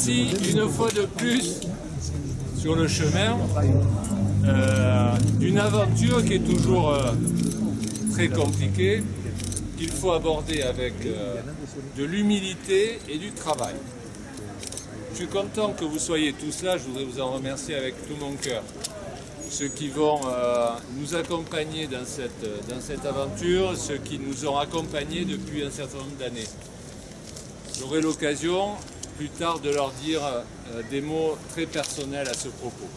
merci une fois de plus sur le chemin d'une aventure qui est toujours très compliquée, qu'il faut aborder avec de l'humilité et du travail. Je suis content que vous soyez tous là, je voudrais vous en remercier avec tout mon cœur. Ceux qui vont nous accompagner dans cette aventure, ceux qui nous ont accompagnés depuis un certain nombre d'années. J'aurai l'occasion plus tard de leur dire des mots très personnels à ce propos.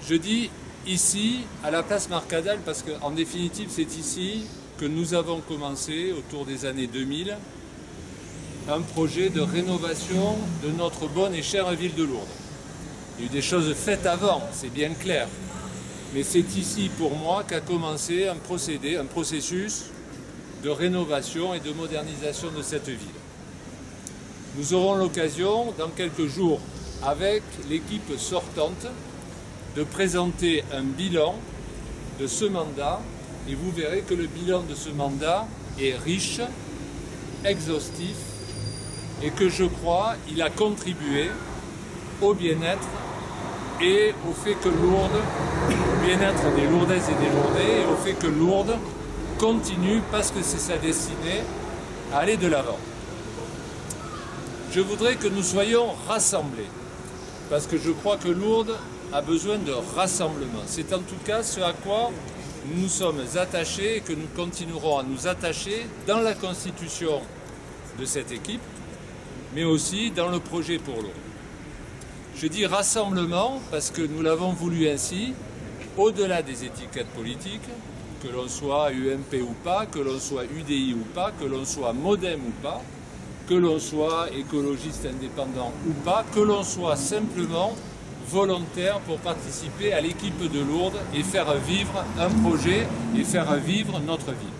Je dis ici, à la place Marcadel, parce qu'en définitive c'est ici que nous avons commencé, autour des années 2000, un projet de rénovation de notre bonne et chère ville de Lourdes. Il y a eu des choses faites avant, c'est bien clair. Mais c'est ici, pour moi, qu'a commencé un processus de rénovation et de modernisation de cette ville. Nous aurons l'occasion, dans quelques jours, avec l'équipe sortante, de présenter un bilan de ce mandat. Et vous verrez que le bilan de ce mandat est riche, exhaustif, et que je crois il a contribué au bien-être et au fait que Lourdes, au bien-être des Lourdaises et des Lourdais, et au fait que Lourdes continue, parce que c'est sa destinée, à aller de l'avant. Je voudrais que nous soyons rassemblés, parce que je crois que Lourdes a besoin de rassemblement. C'est en tout cas ce à quoi nous sommes attachés et que nous continuerons à nous attacher dans la constitution de cette équipe, mais aussi dans le projet pour Lourdes. Je dis rassemblement parce que nous l'avons voulu ainsi, au-delà des étiquettes politiques, que l'on soit UMP ou pas, que l'on soit UDI ou pas, que l'on soit Modem ou pas, que l'on soit écologiste indépendant ou pas, que l'on soit simplement volontaire pour participer à l'équipe de Lourdes et faire vivre un projet et faire vivre notre ville.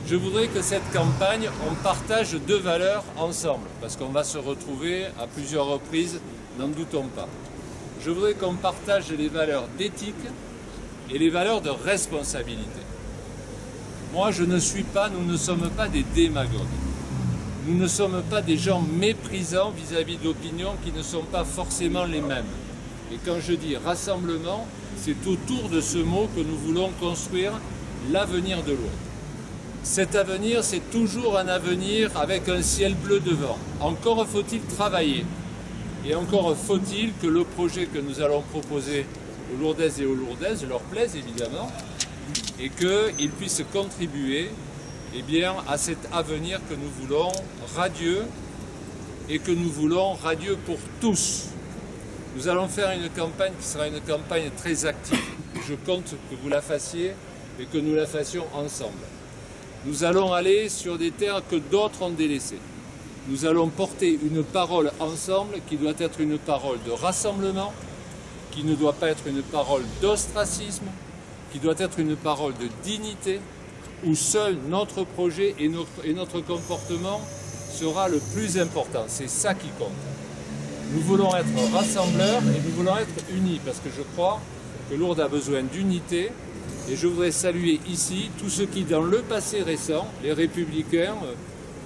Je voudrais que cette campagne, on partage deux valeurs ensemble, parce qu'on va se retrouver à plusieurs reprises, n'en doutons pas. Je voudrais qu'on partage les valeurs d'éthique et les valeurs de responsabilité. Moi, je ne suis pas, nous ne sommes pas des démagogues. Nous ne sommes pas des gens méprisants vis-à-vis d'opinions qui ne sont pas forcément les mêmes. Et quand je dis rassemblement, c'est autour de ce mot que nous voulons construire l'avenir de Lourdes. Cet avenir, c'est toujours un avenir avec un ciel bleu devant. Encore faut-il travailler. Et encore faut-il que le projet que nous allons proposer aux Lourdaises et aux Lourdaises leur plaise évidemment, et qu'ils puissent contribuer à cet avenir que nous voulons radieux et que nous voulons radieux pour tous. Nous allons faire une campagne qui sera une campagne très active. Je compte que vous la fassiez et que nous la fassions ensemble. Nous allons aller sur des terres que d'autres ont délaissées. Nous allons porter une parole ensemble qui doit être une parole de rassemblement, qui ne doit pas être une parole d'ostracisme, qui doit être une parole de dignité, où seul notre projet et notre comportement sera le plus important. C'est ça qui compte. Nous voulons être rassembleurs et nous voulons être unis, parce que je crois que Lourdes a besoin d'unité. Et je voudrais saluer ici tous ceux qui, dans le passé récent, les républicains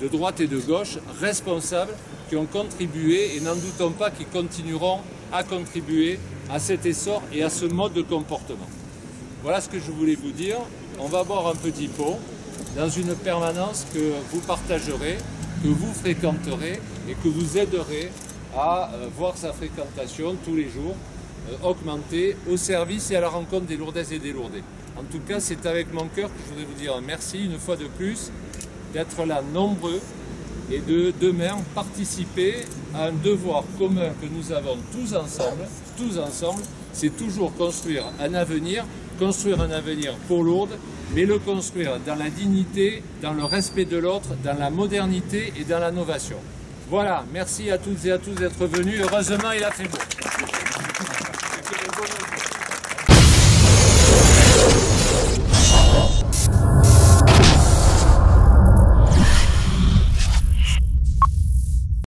de droite et de gauche, responsables, qui ont contribué, et n'en doutons pas qu'ils continueront à contribuer à cet essor et à ce mode de comportement. Voilà ce que je voulais vous dire. On va boire un petit pot dans une permanence que vous partagerez, que vous fréquenterez et que vous aiderez à voir sa fréquentation tous les jours augmenter au service et à la rencontre des Lourdaises et des Lourdais. En tout cas, c'est avec mon cœur que je voudrais vous dire merci une fois de plus d'être là nombreux et de demain participer à un devoir commun que nous avons tous ensemble, c'est toujours construire un avenir pour Lourdes, mais le construire dans la dignité, dans le respect de l'autre, dans la modernité et dans l'innovation. Voilà, merci à toutes et à tous d'être venus. Heureusement, il a fait beau.